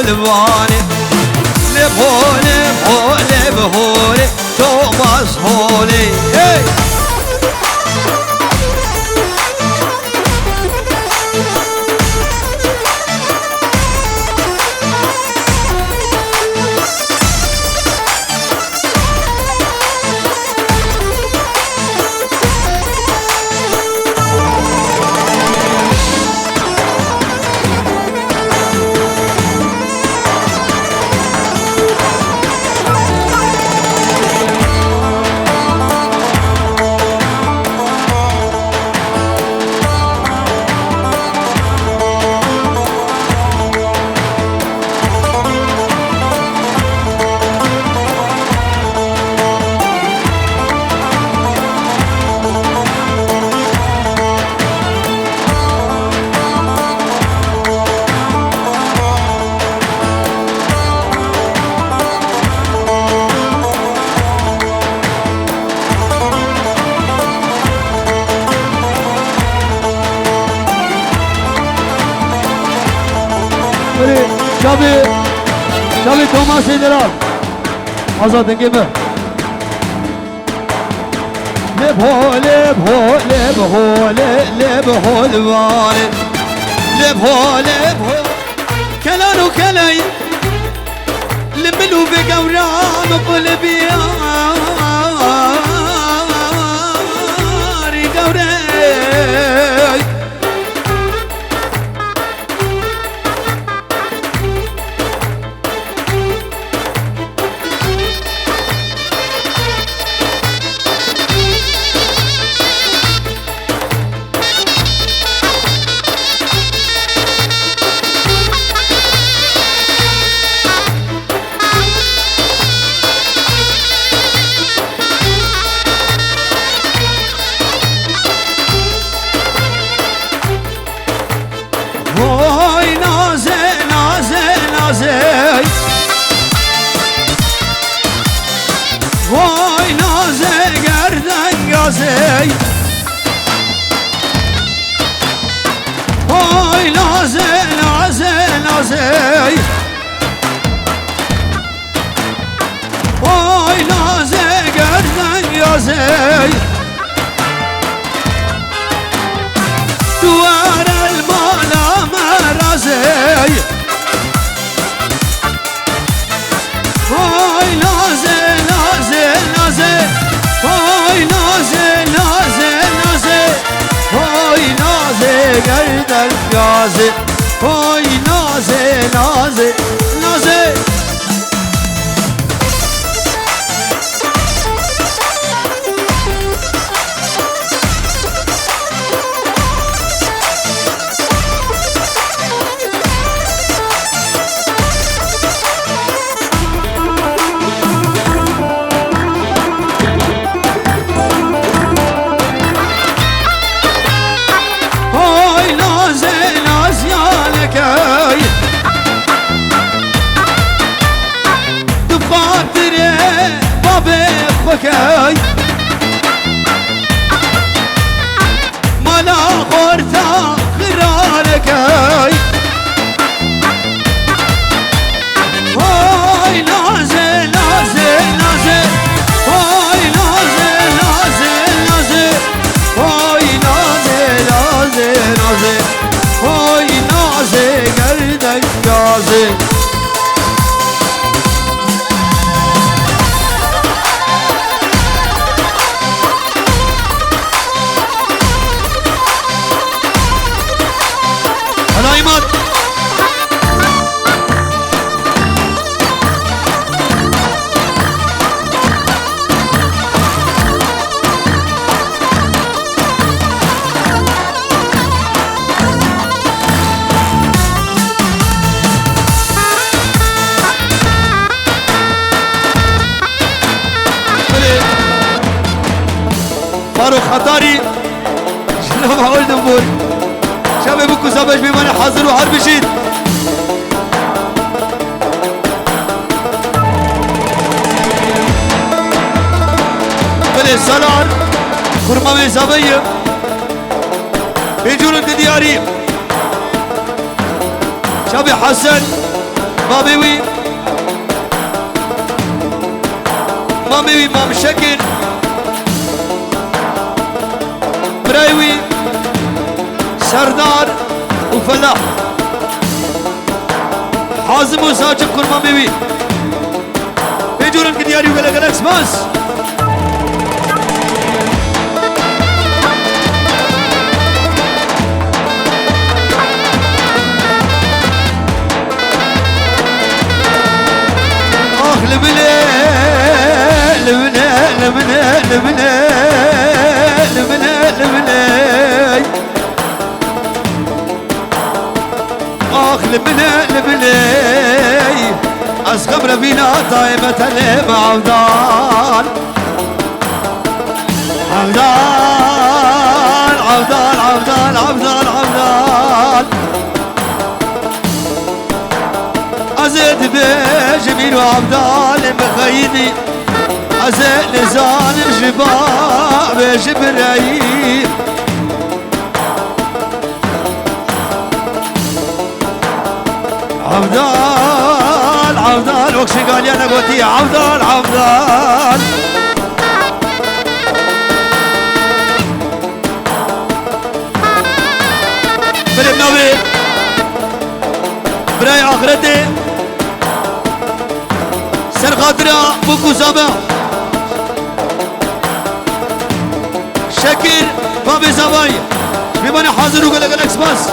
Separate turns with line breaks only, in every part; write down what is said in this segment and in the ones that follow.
الواني لبهولي بهولي بهولي توماس هولي شابي توماس يدرال آزاد انجبه لبهولي بهولي بهولي لبهولي واني لبهولي بهولي كلان وكلاي لملو بقورام قلبي قوري وای نازه گردن گازه وای نازه نازه نازه وای نازه گردن گازه دوار المالا مرازه وای نازه نازه نازه وای نازه نازه نازه وای نازه گردن گازه وای نازه نازه نازه بكاي ملا غورتا خرالكاي هاي نازي نازي نازي هاي نازي نازي نازي هاي نازي نازي نازي هاي نازي قردك نازي فاروق خطاری جناب اول دنبور شب بکو زبش بیمانه حاضر و حرب بشید بله سالار خرمام زبایه بجورن دیاری شب حسن بابي وي مامي وي مام شكل برايوي سردار وفلاح حازم وساجب كل مامي وي بيجورن كدياري وقال لك بس لبنى لبنى لبنى لبنى لبنى لبنى آخ لبنى لبنى أسخبر فينا طيبة لب عبدان عبدان عبدان عبدان عبدان عبدان أزيد بجميل وعبدال مخيدي أزيد لسان الجباب بجبرائيل عبدال عبدال وكشي قال يا نقوتي عبدال عبدال بلد نوي براي آخرتي سر خاطرها بوكو زابا شكر بابي زاباي بمعنى حاضر وقال لك اكسباس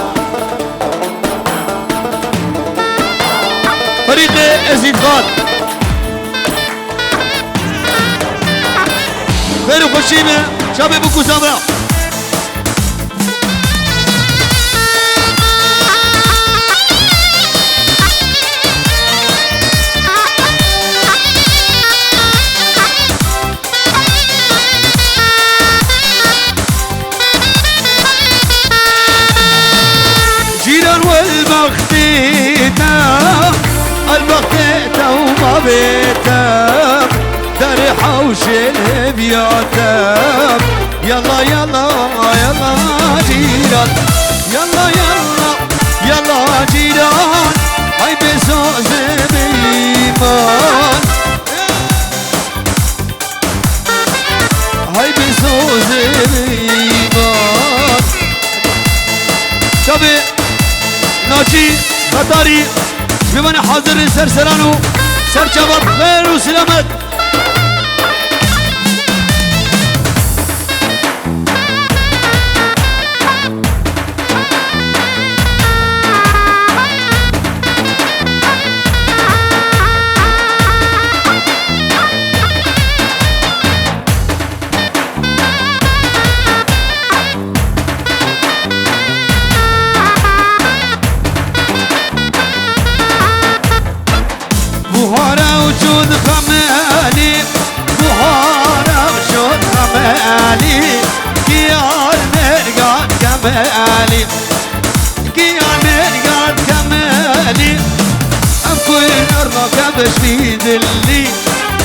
فريق ازيد خان خير وخشيمه شابي بوكو زابا البختيته وما بيته دار حوش البيوتة يلا يلا يلا جيران يلا يلا يلا جيران هاي بزوز بإيمان هاي بزوز بإيمان شبي ناجي خطاري بمن حاضر سرسرانو سر شباب خير وسلامت بهارا وجود خمالي بهارا وجود خمالي كيار مرقاد كمالي كيار مرقاد كمالي أكوين الركب شديد اللي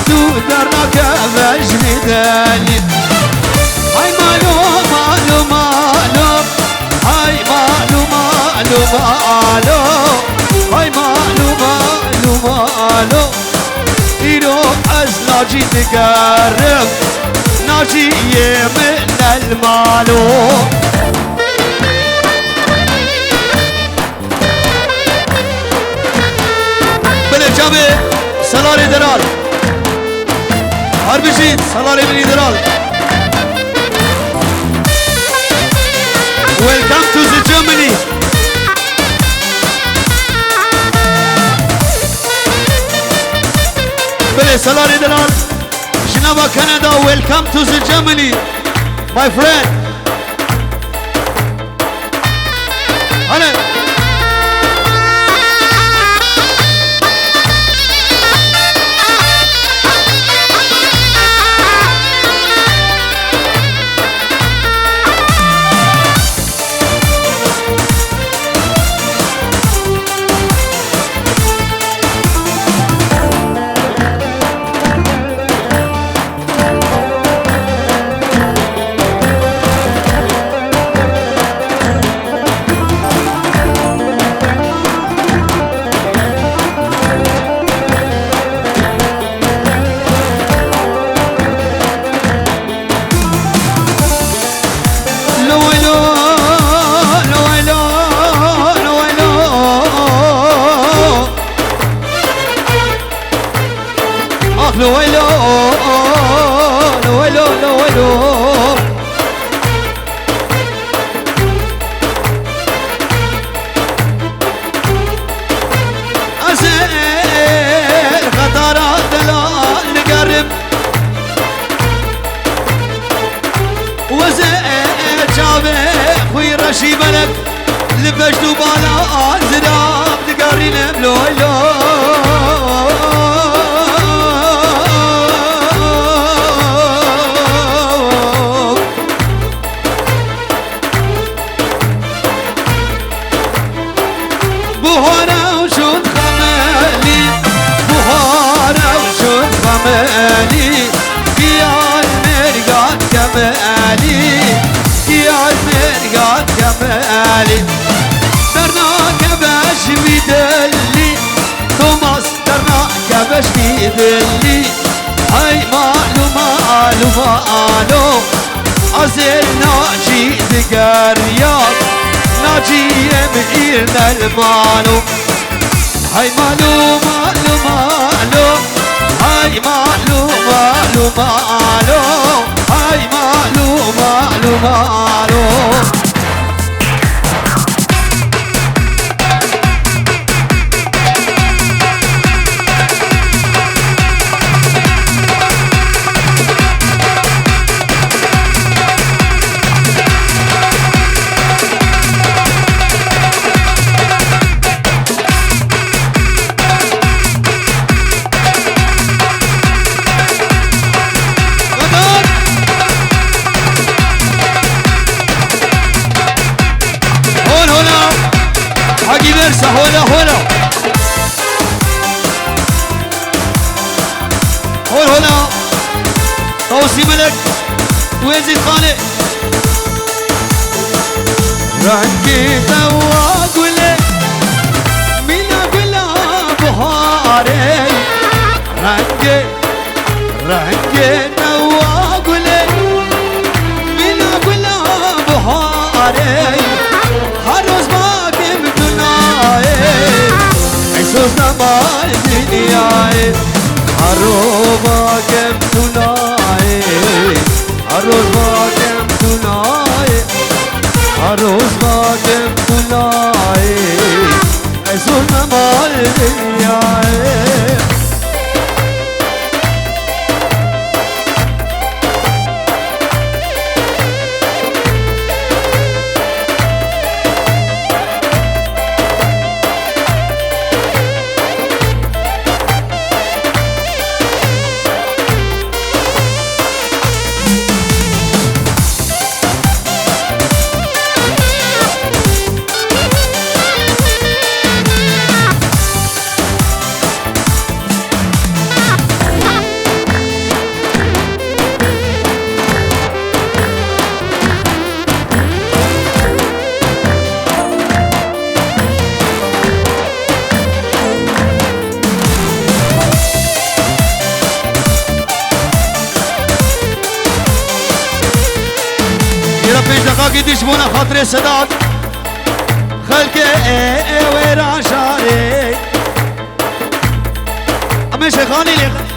دود الركب شديد اللي هاي مالو مالو مالو هاي مالو مالو مالو هاي مالو مالو مالو إيرو از ناجي تقرب ناجي من المالو بله جابي سلاري درال حرب جيد سلاري بني درال Welcome to the Germany. بله سلاری دلال جنابا کانادا welcome to the Germany my friend هلا بخ لو ويلو لو ويلو لو ويلو أزين خطرات دلال نقرب وزين شابه خوي رشي ملك لبشتو بالا زراب تقارين بلويلو بوهانا وشون خمالي بوهانا وشون خمالي يا المرقات كمالي يا المرقات كمالي درنا كبش بيدلي توماس درنا كبش بيدلي هاي مالو مالو مالو عزل ناجي ذكريات ناجي يمئرنا المالو هاي مالو مالو مالو هاي مالو مالو مالو هاي مالو مالو مالو هولا هولا هولا توصي ملك ويزيد خالق رنجي تواقلي من بلا بهاري رنجي تواقلي من بلا بهاري هروز باقي حسوس نمال دنياي عروبا كم تناي عروبا كم تناي عروبا كم تناي حسوس نمال دنياي قديش بونا خاطري سداد خلقي ويران شاري أمي شيخاني لي لا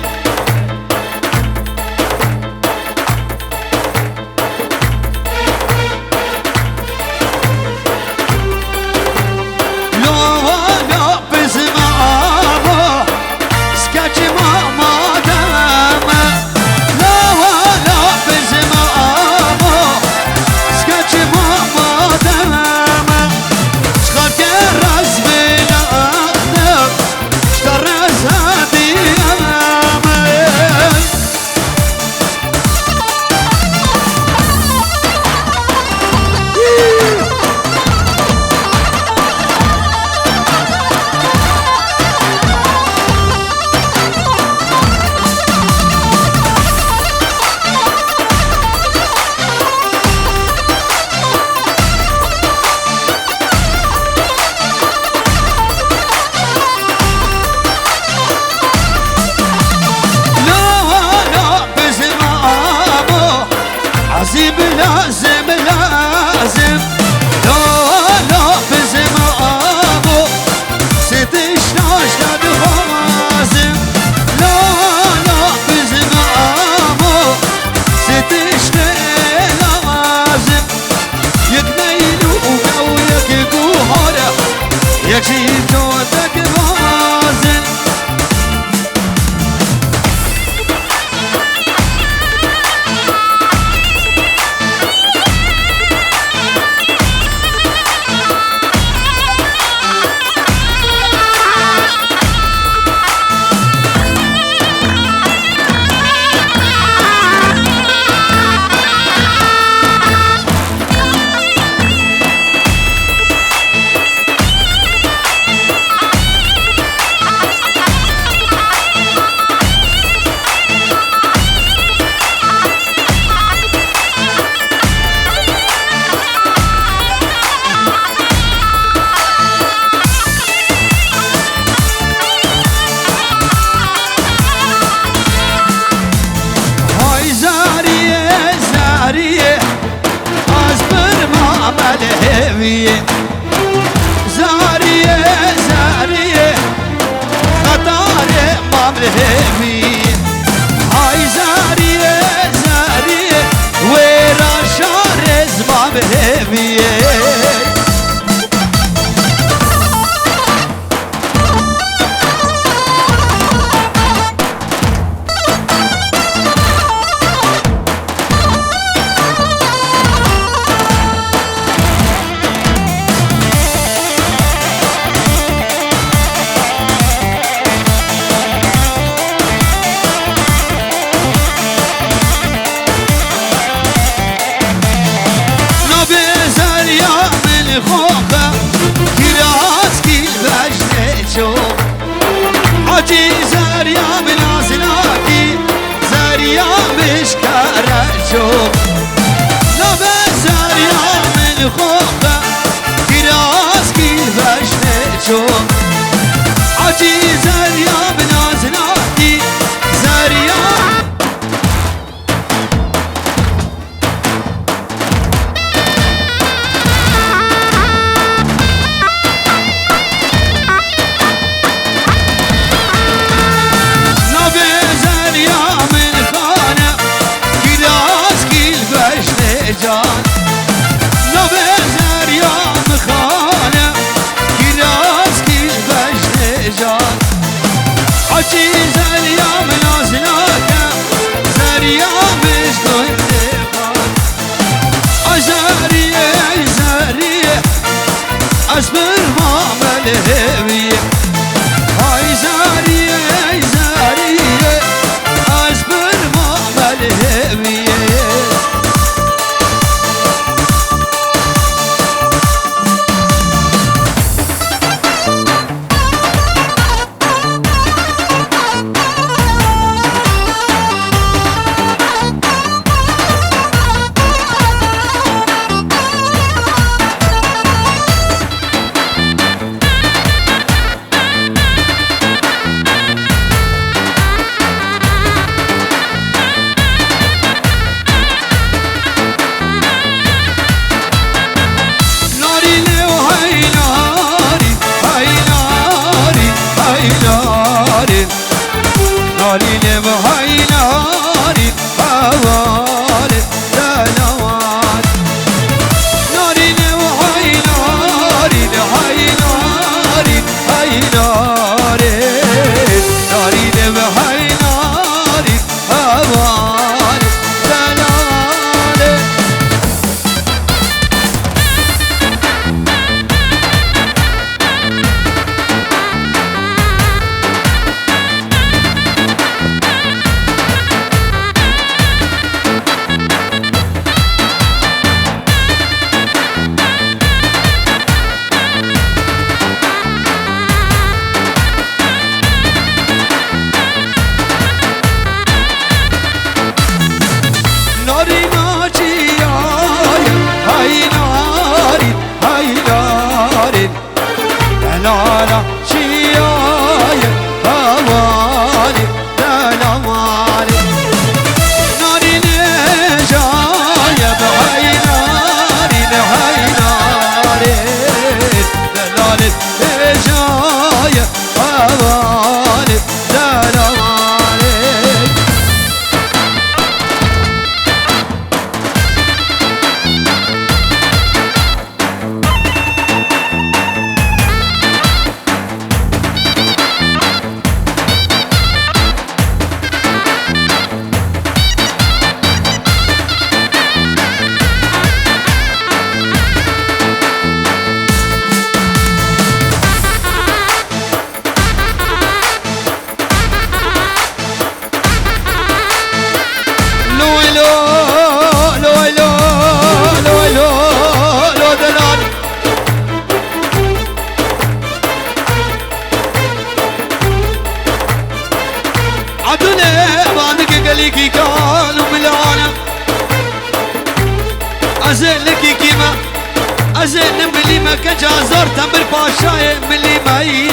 أزين ملي ما كجازر تمر باشاي ملي ماي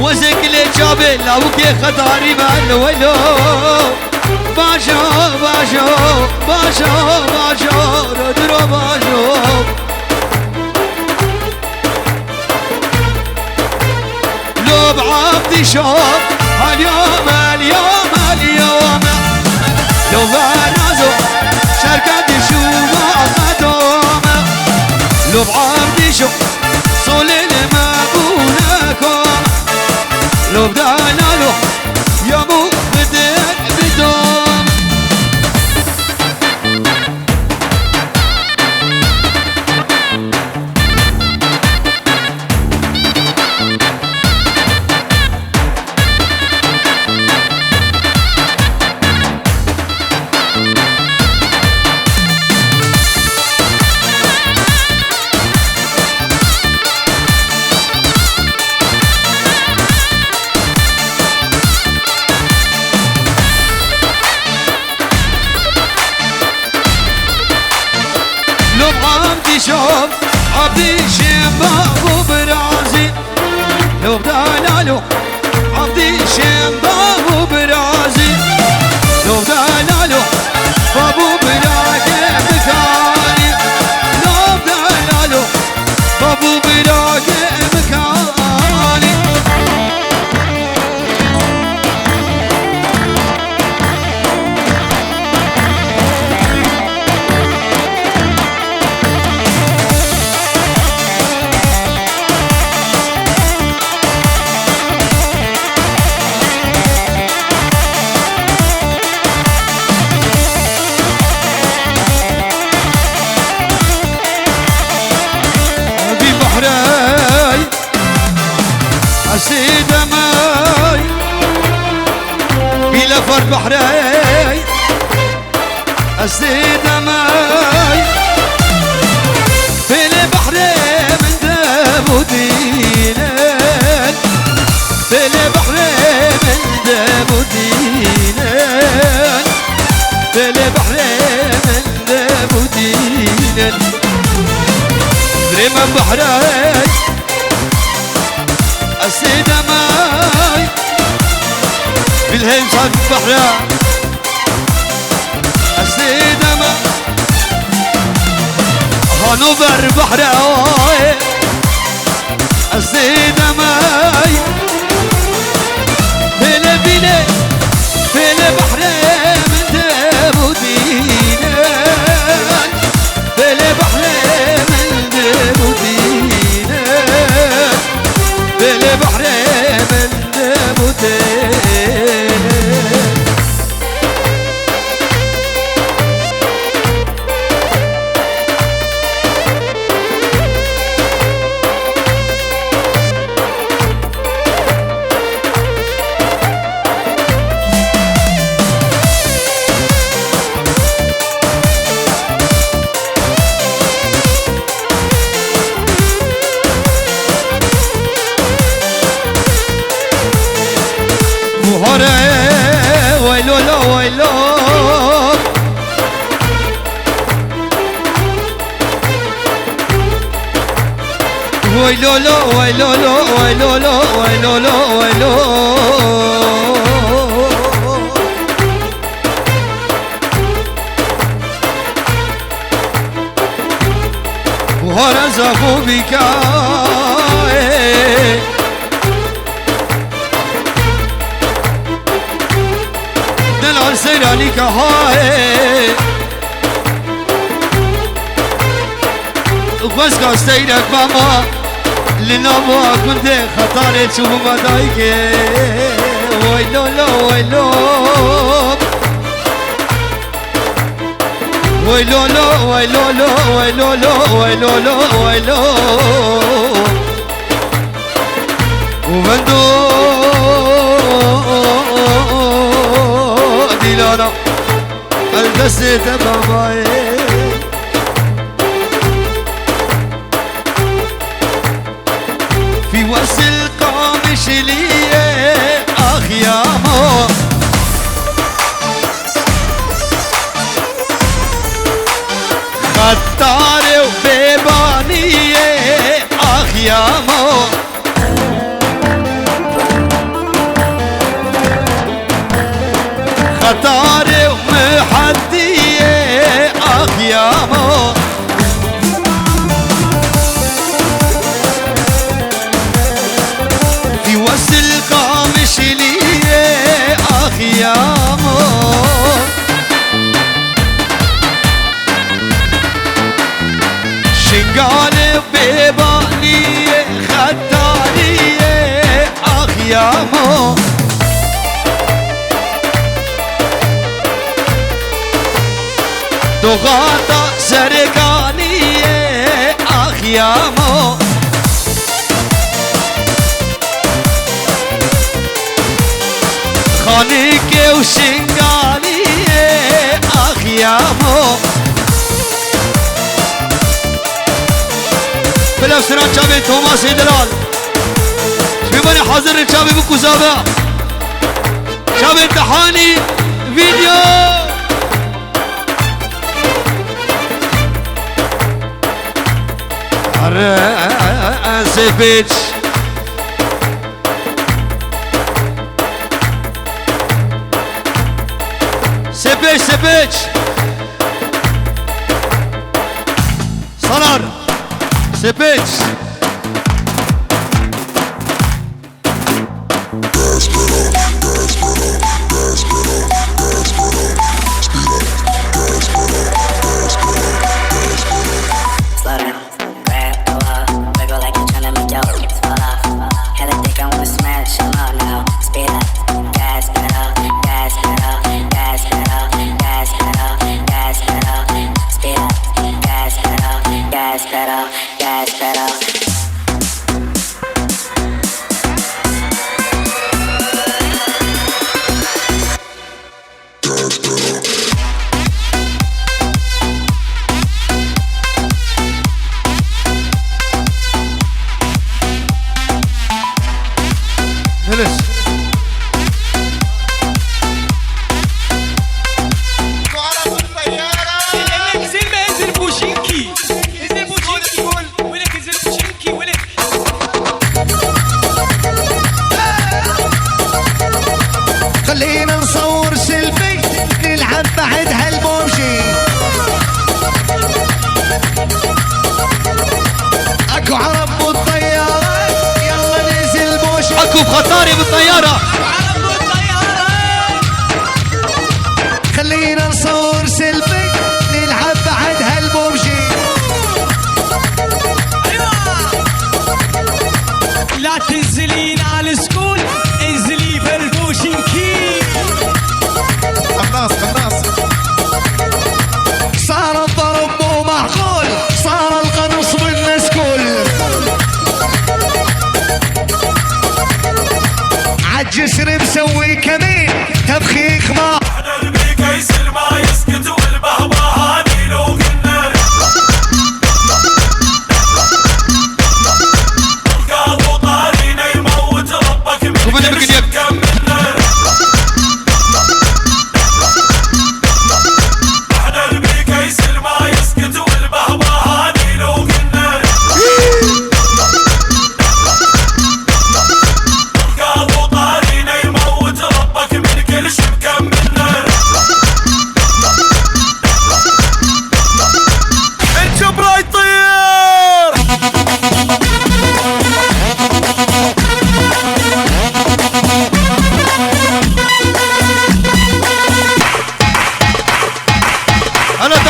وزك لي جابي لوكي خطاري بالو ولو باشا باشا باشا باشا ردرو باشا لو بعبدي شوف اليوم اليوم اليوم لو بنازو شركتي شو ما أخدوم لو بعبدي شوف صولي ما بونكم لو بدانا له يا مو بدك بدوم شوف عبدي شباب برازي لو بدانا له عبدي شباب برازي لو بدانا له بابو براكي مكاني لو بدانا له بابو براكي مكاني أسيد ماي بلا فرد بحري أسيد ماي بلا بحري من دابو دينان بلا بحري من دابو دينان بلا بحري من دابو دينان دريما بحري السيدة ماي بالهيم صار بحرها السيدة ماي هانوفر بحرها السيدة ماي بلا بلا ويلو ويلو لو ويلو لو ويلو لو ويلو لو ويلو ورزقوا بك دلع سيرانيك هاي بس قاستينك ماما لنابا كنت خطاري تشوف مدايك ويلو لو ويلو ويلو لو ويلو لو ويلو لو ويلو لو ويلو وبندو ديلانا الدست باباي في وصل قامش لي اخ يا مو خطاري وبيباني اخ يا مو خطاري ومحدي اخ يا مو في وصل قامش لي اخ يا مو شنقال بيباني خطاري اخ يا مو دغاطة سرقاني اخ يا مو خانيك وشنقالي اخ يا مو بالافسران شابي توماس دلال شبيباني حاضر شابي بكوزابا شابي امتحاني فيديو سيفيتش سيفيتش سيفيتش صنار سيفيتش
خلينا نصور سيلفي نلعب بعد هالبومشي اكو عرب بالطيارة يلا ننزل بوشي
اكو بخطاري بالطيارة
خلينا نصور سيلفي نلعب بعد هالبومشي
لا تنزلين على السكول انزلي بالبوشنكي
خلاص صار الضرب مو معقول صار القنص بالناس كل عالجسر مسوي كمين تبخيخ ما
انا البيك يصير ما يسكت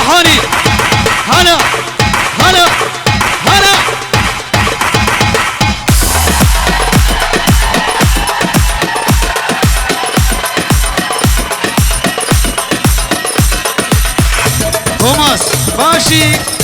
حالي هلا هلا هلا توماس ماشي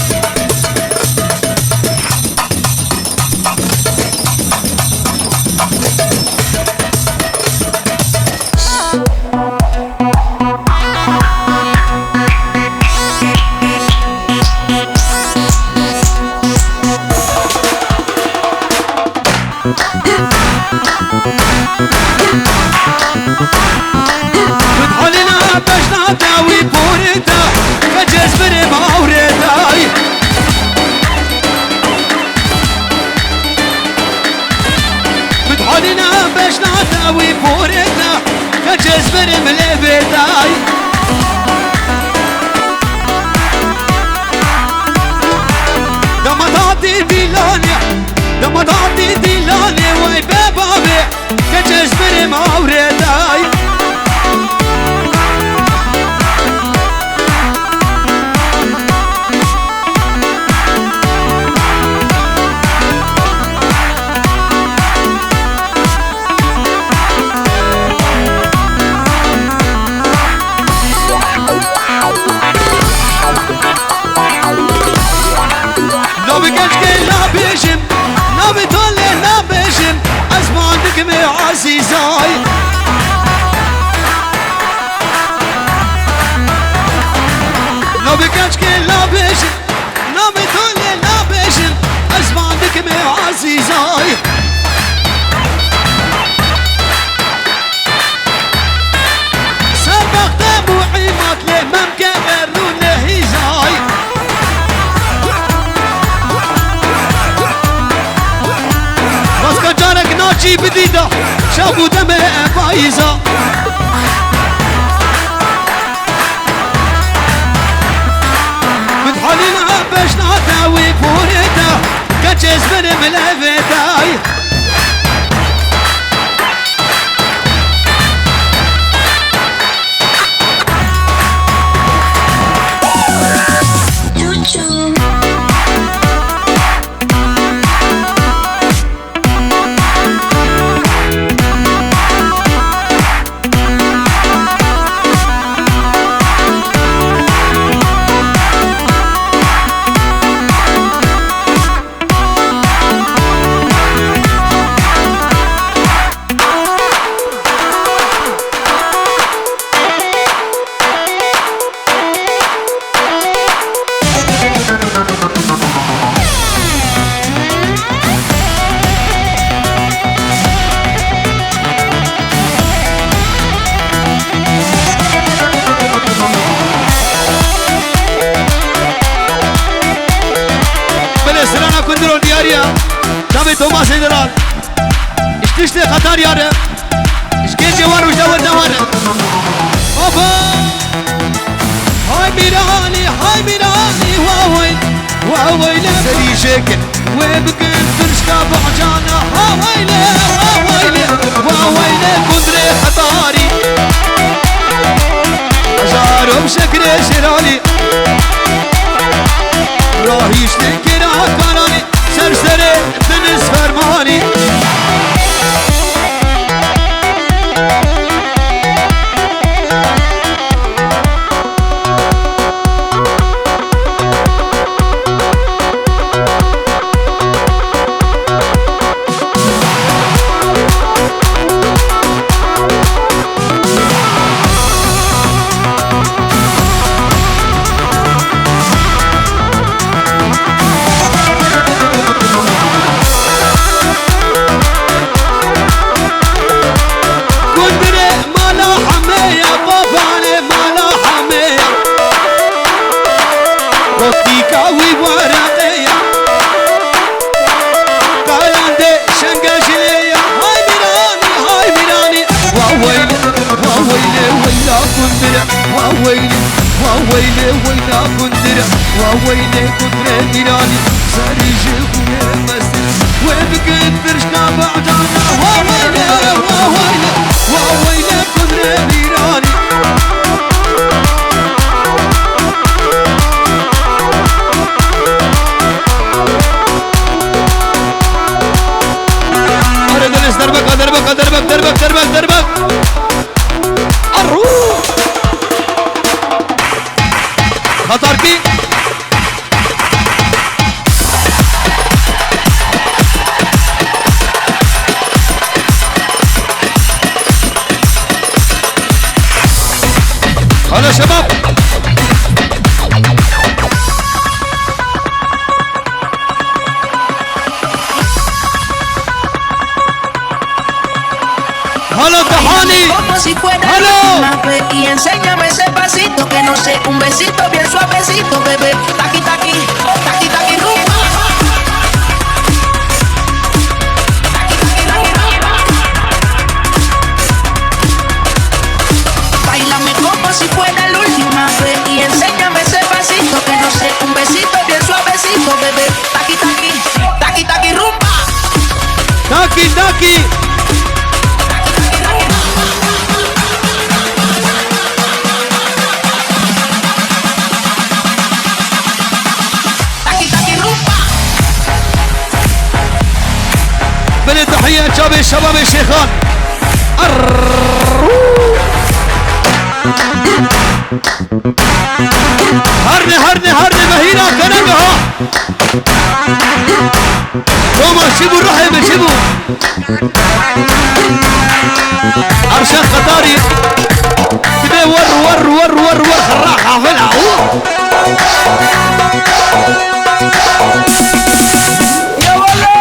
بدحلنا بشنا داوي بوريتا كجزبر ماوريتاي بدحلنا بشنا داوي بوريتا كجزبر مليبيتاي دمضاتي ديلاني دمضاتي ديلاني واي بابابي كجزبر ماوريتاي عزيزاي لو بكاش كل لا بيشن لو بتولي لا بيشن أزمانك مي عزيزاي سبقت أبوعي مطلع ممكن غيرون لهيزاي بس كجارك ناجي بديدة شابو دمه بايزة متحولنا باش نعتاوي بوريتا كجز من ملفتاي دامي توماس هيدران اشتشتي خطار ياره اشكي جوار وش دور دواره اوبا هاي ميراني هاي ميراني واوي واوي لا سري شكل وبكن ترشكا بعجانا واوي لا واوي لا واوي لا كندري خطاري أجارو بشكل شرالي راهيش لكنا كاراني سرسري دنس فرماني وويلي وويلي ويلا كندرة وويلي كندرة ميراني ساري جيبويا مسر وبكندرش كابعدانا وويلي وويلي وويلي كندرة ميراني خطر كي هلا شباب هلا تحاني هلا
y enséñame ese pasito que no sé, un besito bien suavecito, bebé. Taqui taqui, taqui taqui rumba. Báilame como si fuera la última vez y enséñame ese pasito que no sé, un besito bien suavecito, bebé. Taqui taqui, taqui taqui rumba.
تاكي تاكي بلد تحية شباب شباب الشيخان هرني هرني هرني مهينة كنبها توما شبو روحي شبو عرشان خطاري كده ور خراح حافلها يا ولد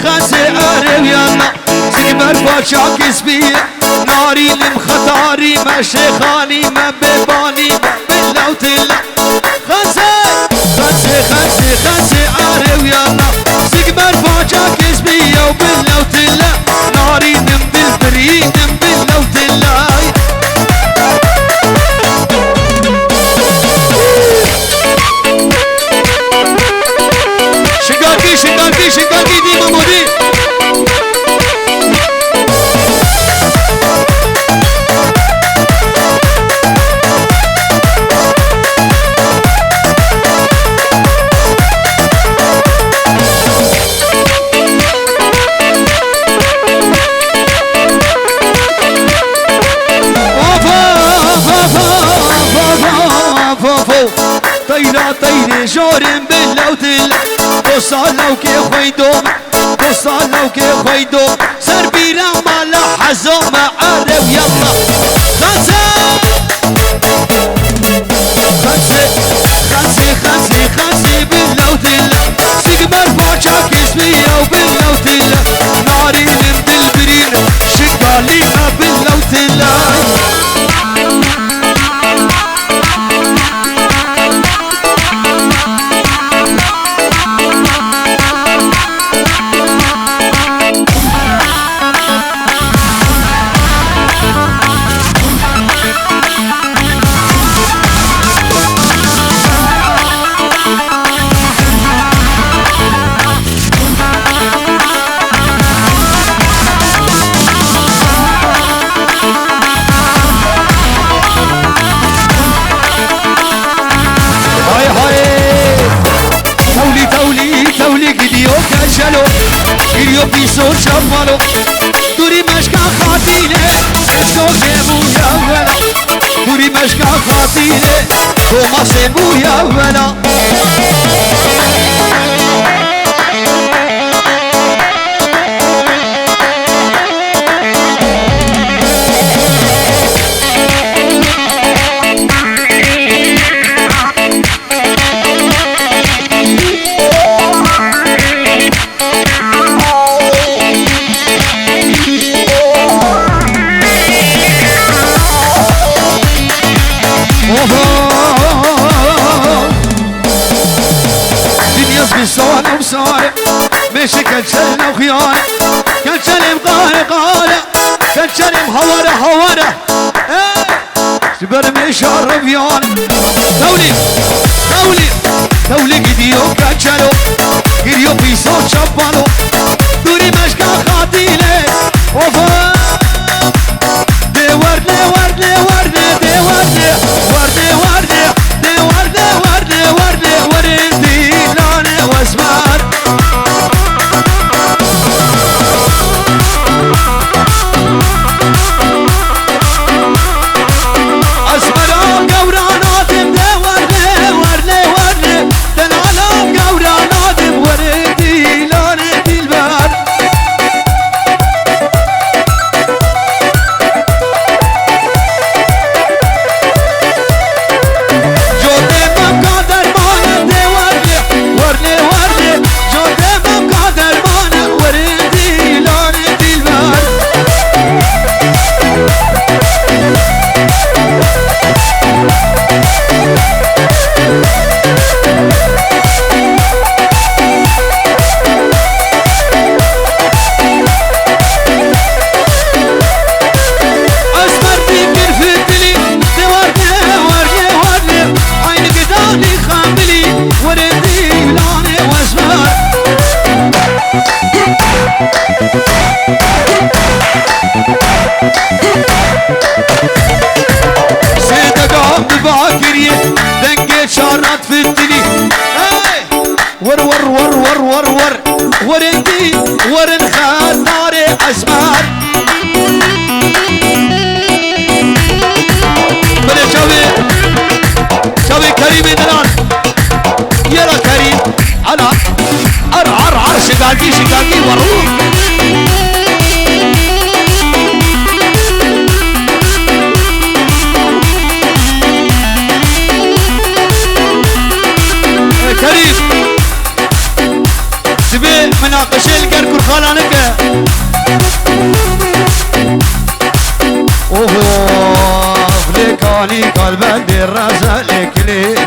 خسي أريو يلا سيمر باشاك اسبيه ناري لمختاري ما شيخاني ما بيباني ما باللوتلا خسي أريو يلا سيمر باشاك اسبيه وباللوتلا ناري نم بالبري نم باللوتلا شقاقي دي مامودي طيري جورن باللوتل وصالو كي خويدوم وصالو كي خويدوم سر بيرا مالا حزوم عارو يلا خانسي باللوتل سيقمر باشاك اسمية وباللوتل نارين بالبرين شقالي ما باللوتل io piso ciammalo Duri meshka khatile Esko gemu ya vela Duri meshka khatile Toma semu ya vela صالة وصالة ماشي كالشلة وخيانة كالشلة مقالة كالشلة مهورة جبر مشار رفيانة ورندي ورن خطاري أسمار بلي شوي كريم دلال يلا كريم على عر شقاقي وروح كريم تبي مناقشة القرقر خالانك اوه فليكاني قلبك بالرزق لك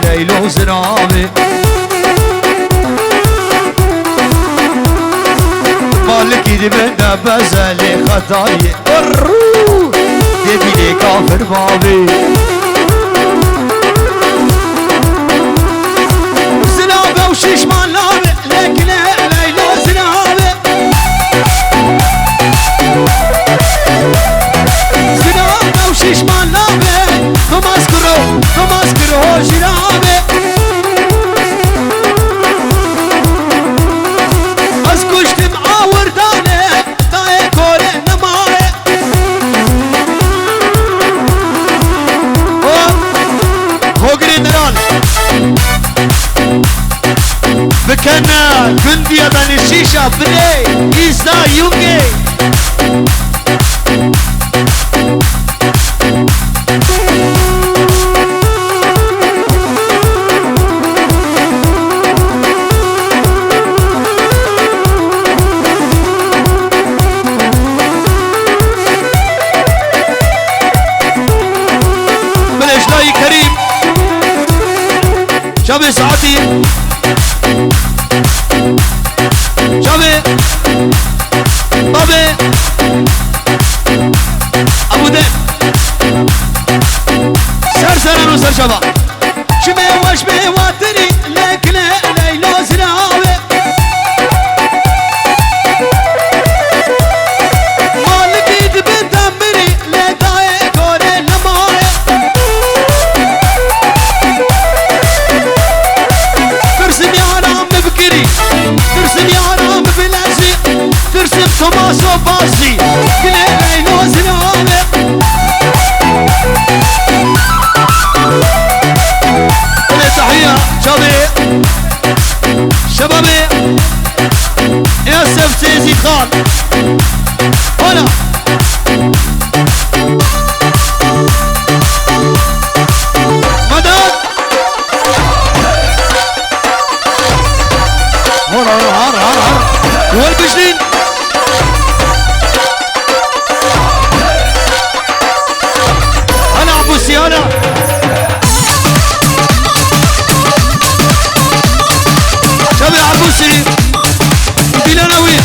ليلو زنامي مالك يدي من بزلي خطاي الروح يبي لي كافر بابي زنابه وشيش مالابه لك ليلو زنابه زنابه وشيش مالابه تماسكرو جنابه بكنا كندي بني الشيشة بري إيسا يوكي بلاش لاي كريم شابي ساعتي شابي بابي ابو دين سر سر شباب شبي وشبي واتري لك ليلو زناوي مالك يد بنت امري لداي كوري لماي ترسم يا رام بكري ترسم يا رام بلازي ترسم توماسو باسي ليلو زناوي تحية شبابي ياسف سيزي خان هنا مدد هر والبجلين هلا ابو سيانة شباب عبوسي بلانوي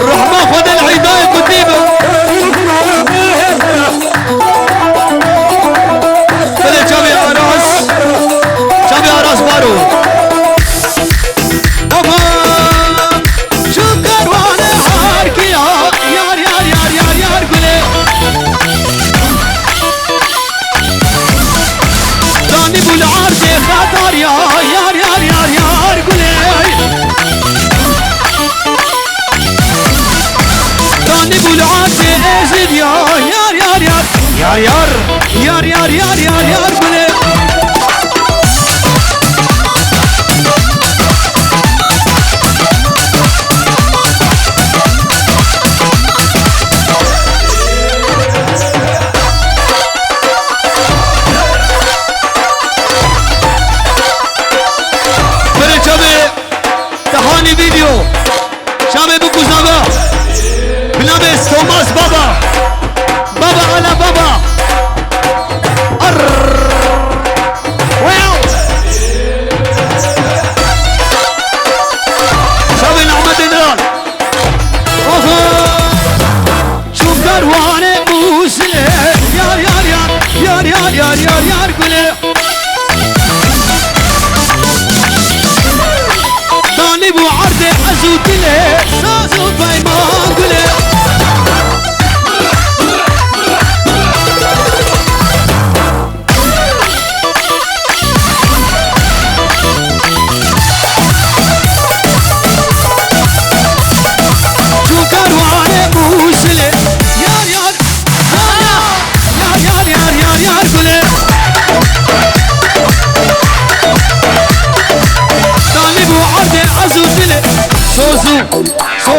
رحمة خد العيداية قديمة بلي شباب عراس بارو شكر وانا حاركي يار قولي داني بالعرض خطر يار قولي داني بالعرض ازيد يار قولي تهاني فيديو شامي بكو زابا بلابس توماس بابا على بابا واو شامي نعمة دينار شوف كرواني موسلي يار قولي بو عرض ازود لي سازو باي ما قولي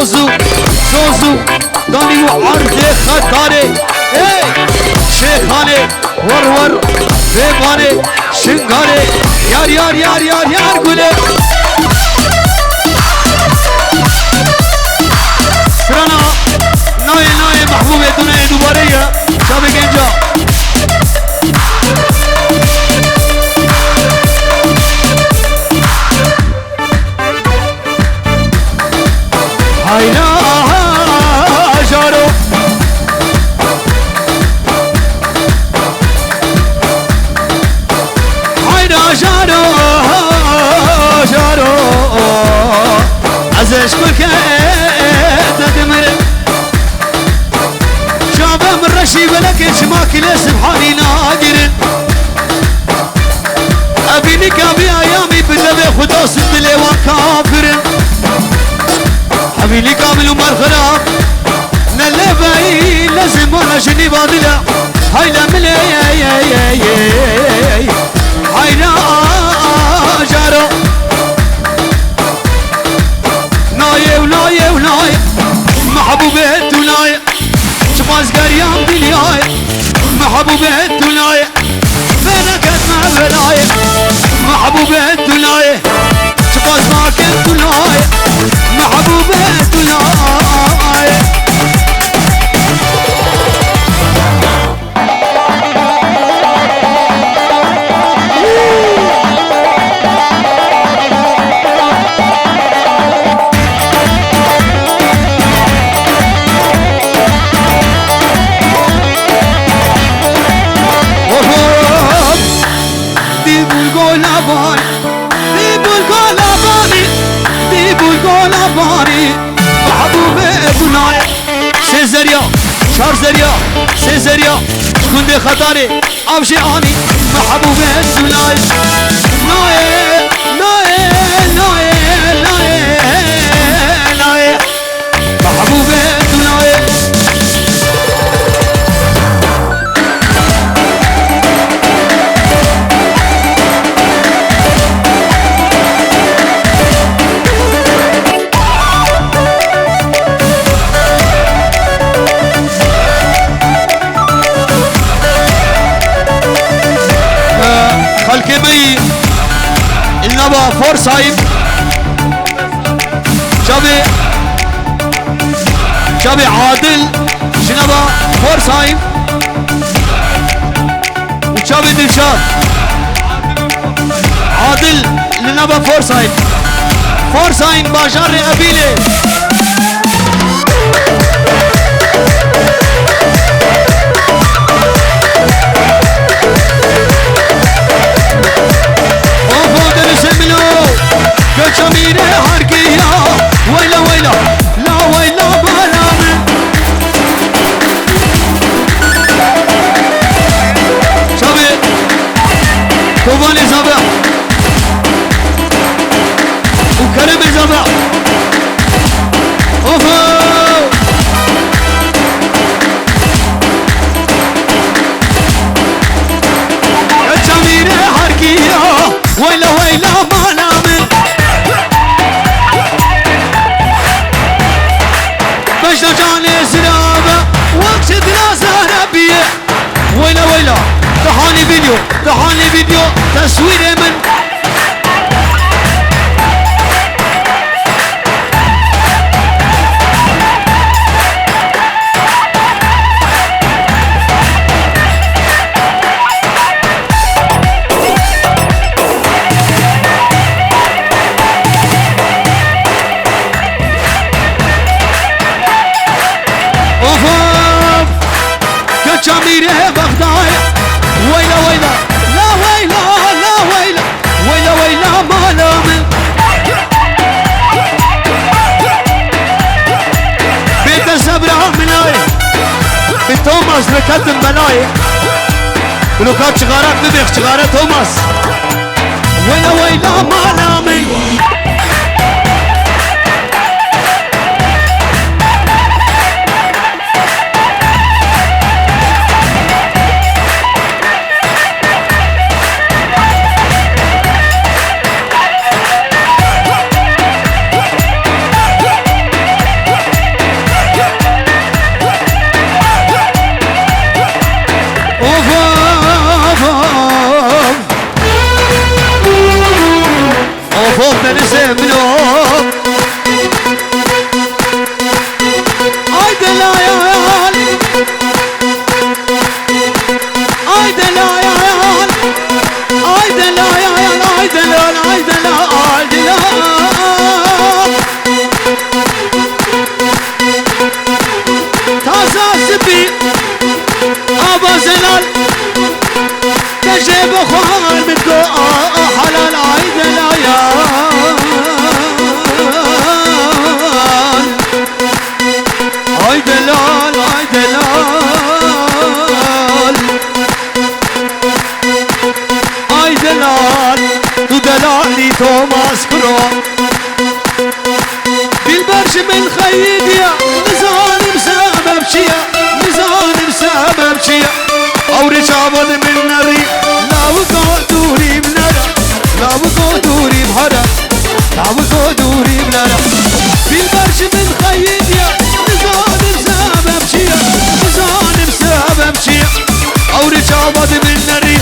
زوزو زوزو داني وعرض خطاري اي شيخاني ورور بيباني شنغاني يار يار يار يار يار قولي سرانا ناي ناي محبوبة دنيا دوبارية شابك انجا هاينا جارو هاينا جارو جارو عزيز كل تدمر شابه من رشي بلك شماكل سبحاني ناقر ابيني كابي ايامي بدبي خدا سندلي وكافر حبيلي كامل ومرخلا نلي باي لازم وانا جني باطلة هايلا ملي هايلا جارو ناي وناي وناي محبوبة تناي شماس قريام دنياي محبوبة تناي فينك اسمع بلاي محبوبة تناي شماس ما كنت تناي محبوبة تناي سيزريا شهر زريا سيزريا شكون دي خطاري امشي اني محبوبة سناي ناي ناي ناي ناي ناي محبوبة سناي الكبي النبا فورسايم شابي عادل شنبا فورسايم وشابي دلشاد عادل لنبا فورسايم فورسايم باشار أبيلي شميرة هرقية ويلا ويلا لا ويلا برامي شبي كوباني زبا وكرم زبا اوفو شميرة هرقية ويلا ويلا برامي جاني سرابة وقت دراسة نبيه ويلا ويلا تحاني فيديو تصوير من شميرة بغداد ويلا ويلا لا ويلا لا ويلا ويلا ويلا ما نام بيت الزبرة مناي بيت توماس ركض بلاي بلوكات شغارات ببيخ شغارات توماس ويلا ويلا ما نام دلال اي دلال اي دلال اي دلال اي دلال تازه سبي ابا زلال تجيب خوان من حلال اي دلال اي دلال اي دلال اي دلال تو دلالي توماس كرو بالبرش من خيديا نزان بسبب شيا نزان بسبب شيا اوري شابد من نري لا وقدوري بنرا لا وقدوري بهرا لا وقدوري بنرا بالبرش من خيديا نزان بسبب شيا نزان بسبب شيا اوري شابد من نري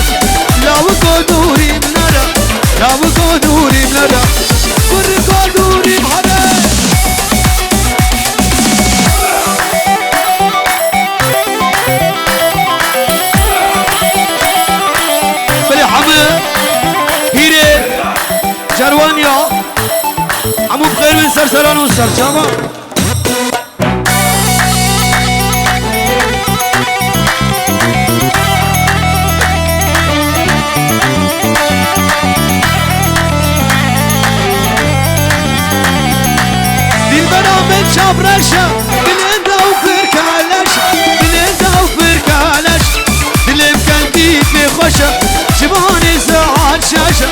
لا وقدوري بنرا لا وقدوري بنرا كل قدوري بهرا جروانيا عمو بخير من سرسران وسرشامة دين بنا من شابرشا بلندا وفركالش بلندا وفركالش دلم كنتي في خوشة جباني ساعات شاشة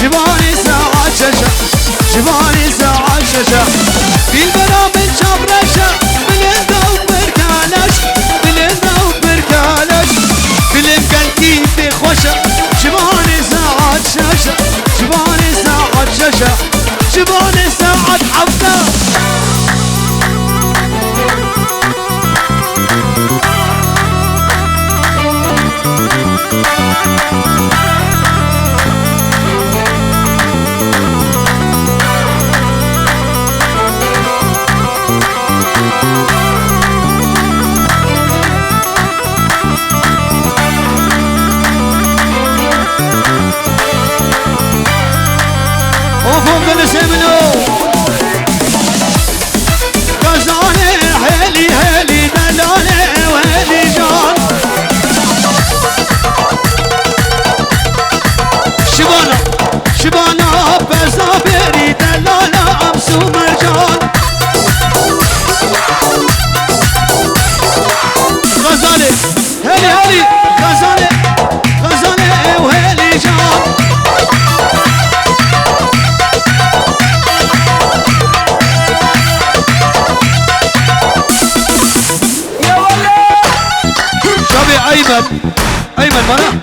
جباني ساعات شاشة جباني ساعات شاشة بالبرا من شابرشة بلندا وبركالش بلندا وبركالش دلم كنتي في خوشة جباني ساعات شاشة جباني ساعات شاشة جباني ساعات حفظة وفوق نسمنو غزالي هيلي هيلي دلالي وهيلي جان شبانا شبانا بزابيري دلالة أمسو مرجان غزالي هيلي هيلي غزالي غزالي وهيلي جان ايمن ايمن بنا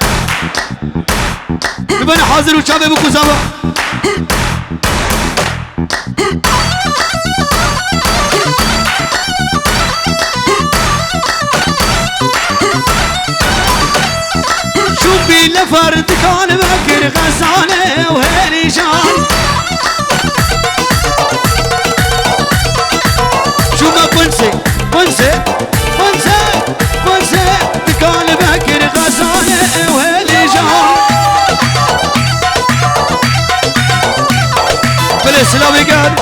بنا حاضر وشابه بكو زابا شو بي لفرد كان بكر غزالة وهيري جان شو ما بنسي بنسي بنسي بنسي كان بكر غزالة وهيلي جان بالإسلامي قال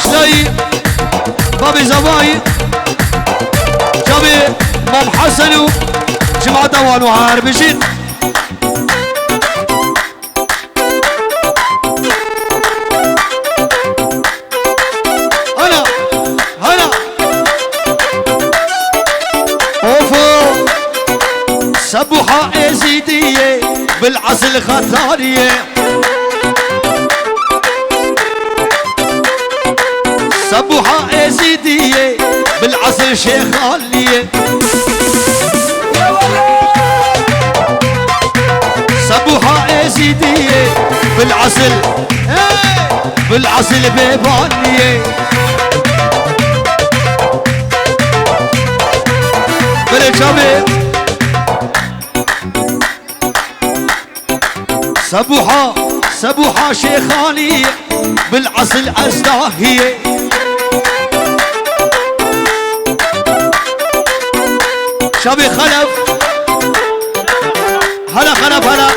شلاي بابي زباي جابي مام حسنو جماعة دوان وعاربشين سبوحة ازيدية بالعسل خطارية سبوحة ازيدية بالعسل شيخالية سبوحة ازيدية بالعسل بالعسل بيبانية بالجميل سبوحة سبوحة شيخانية بالعسل أزداهية شبي خلف هلا خلف هلا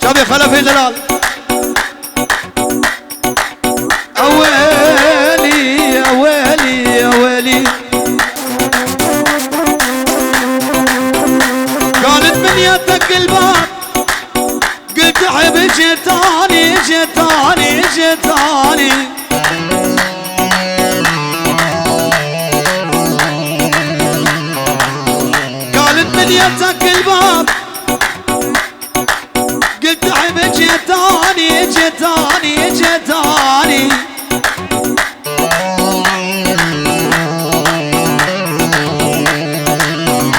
شبي خلف يا جلال اويلي يا ويلي يا ويلي قالت من يدك الباب قلت احب جيتاني جيتاني جيتاني قالت من يدك الباب قلت احب جيتاني جيتاني جيتاني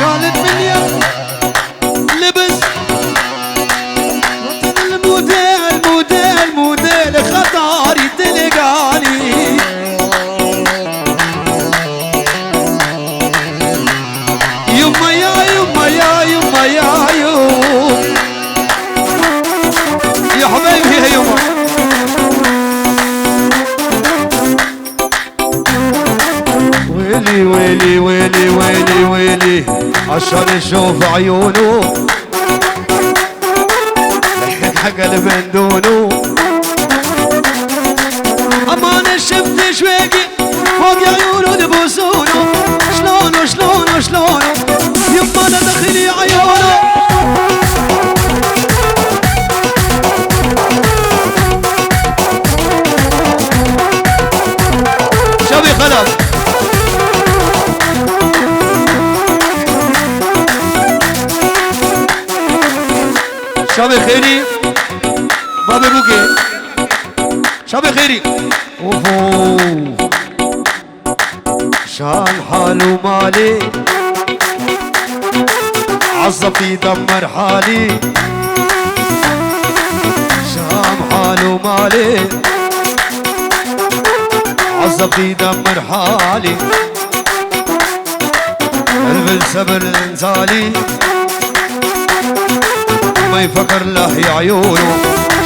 قالت من يدك لبس الموديل موديل موديل خطاري تلقاني يما يا يما يا يما يا يوم يا حبايبي يا يما ويلي ويلي ويلي ويلي ويلي عشان نشوف عيونه قلب من دونه اما انا شفت شويقي فوق عيونه لبوسونه شلونه شلونه شلونه يما انا دخلي عيونه شبي خلف شبي خيري بابي بوكي شبي خيري اوفو شان حاله مالي عصب يدمر حالي شام حاله مالي عصب يدمر حالي قلب الصبر انزالي ما يفكر له يا عيونه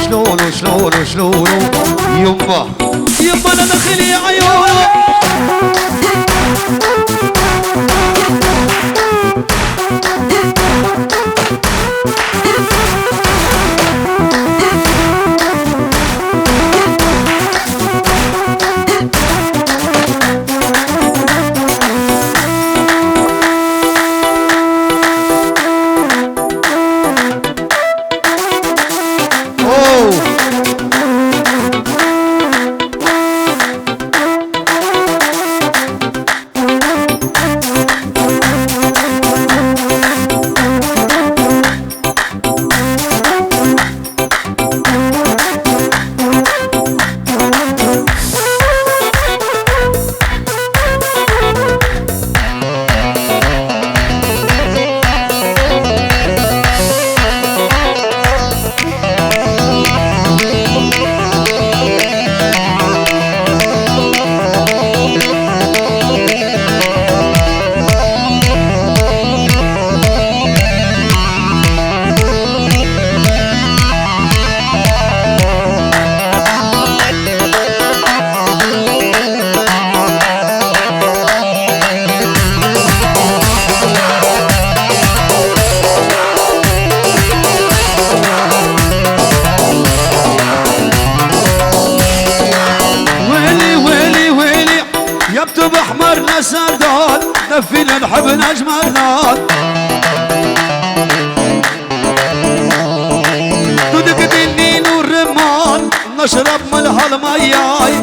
شلونه شلونه شلونه يما يما انا دخلي يا عيونه يكتب احمرنا سردان دفينا نحب نجمل نار تدق بالنيل والرمان نشرب ملها المياي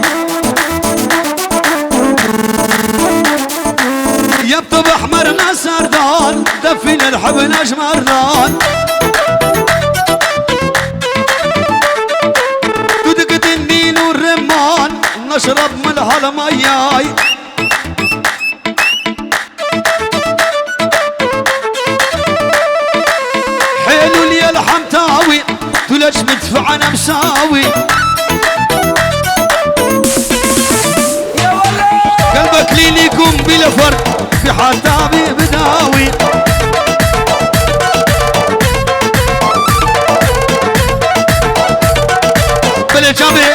يكتب احمرنا سردان دفينا نحب نجمل نار تدق بالنيل والرمان نشرب ملها المياي حلو لي الحمتاوي تلج مدفع انا مساوي قلبك لي يكون بلا فرق في حتابي بداوي بلا جابي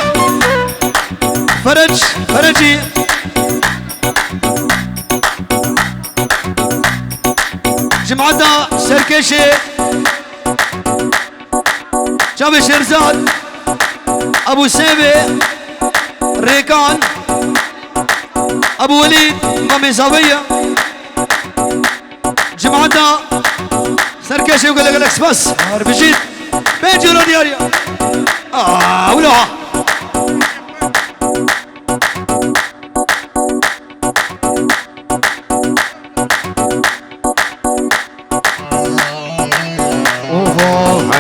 فرج فرجي جمعتها سركشي شاب شرزاد ابو سيبي ريكان ابو وليد مامي زاوية جمعتها سركشي وقال لك الاكس بس بجيت بين جورو دياريا ولوها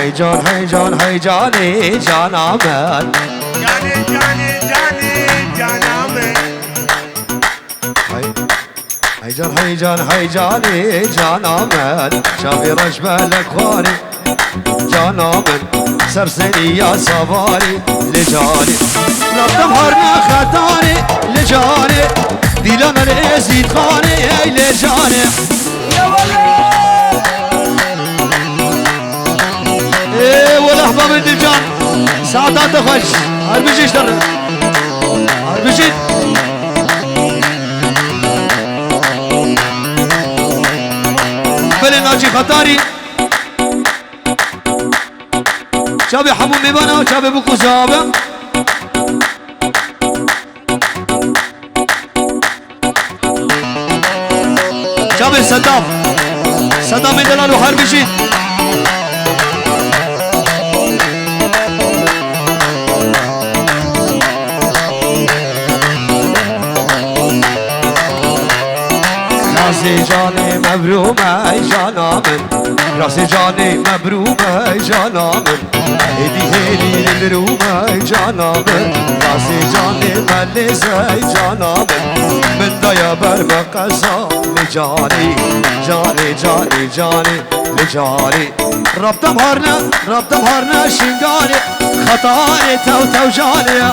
هيجان هيجان هيجاني جان عمل
جاني
هيجان هيجان هيجاني جان عمل شافي رجبه الاكواني جان عمل سرسني يا صباري لجاني لا تظهرنا خطاني لجاني ديلانا الازيد خاني اي لجاني ايه ولا احباب الدجان ساعتها تخش هربجي اشتر هربجي بلي ناجي خطاري شابي حموم ميبانا وشابي بوكو زابا شابي صدام صدام دلال وحربجي راسي جاني مبرومة جانا من راسي جاني مبرومة جانا من ايدي هيلي المرومة جانا من راسي جاني مليزة جانا من دايا برمقصة لجاني جاني جاني جاني لجاني ربط مهرنا شنقاني خطاني تو جاني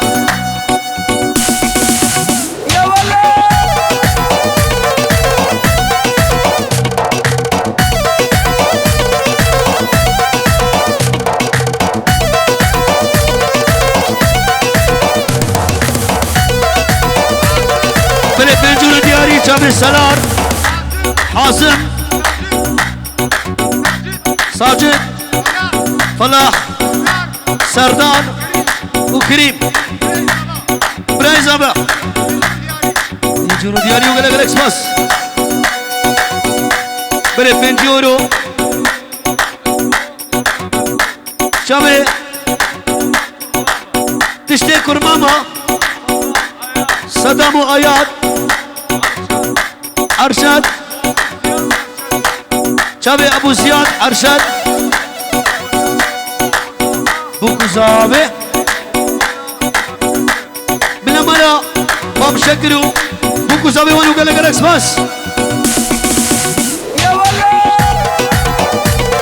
بنجور دياري جاب السلار حازم ساجد فلاح سردان وكريم براي زابا بنجور دياري وقال لك اكسباس بره بنجورو شابه تشتي كرماما صدام وآيات أرشد شابي أبو زياد أرشد بوكو زابي بلا ملا باب شكرو بوكو زابي وانو قال لك الاكسباس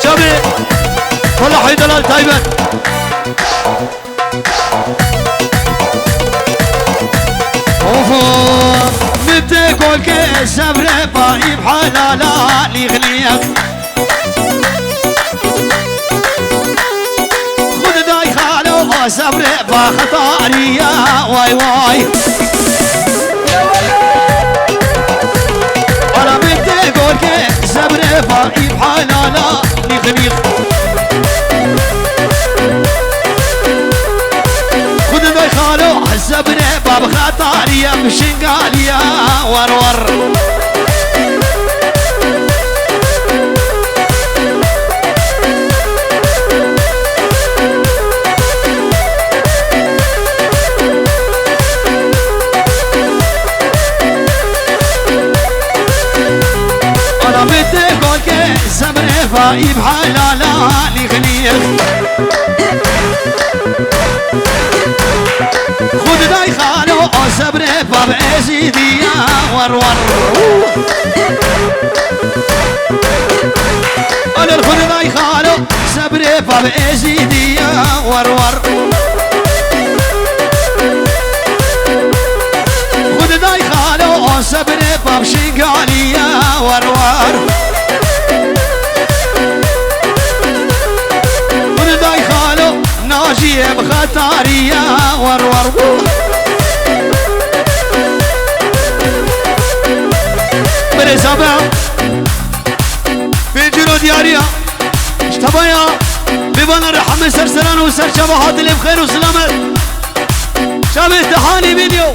شابي والله حي دلال تايبن نبدأ كل كسب رفاقي بحلالا ليغنيك خد داي خالو صبر بخطاريا واي واي انا بدي كل كسب رفاقي بحلالا ليغنيك خد داي خالو صبر باب خطاريا مشنقاليا ورور انا بدي كل صبر فاي بحلالا ليغنيك خد داي خالو صبر باب ازيديا ورور انا الخد داي خالو صبر باب ازيديا ورور خد داي خالو صبر باب شنقاليا ورور خد داي خالو ناجي بخطاريا ورور برزابا دياريا اشتبايا ببانا رحمة سرسران وسر شبهات اللي بخير وسلامت شابه تحاني فيديو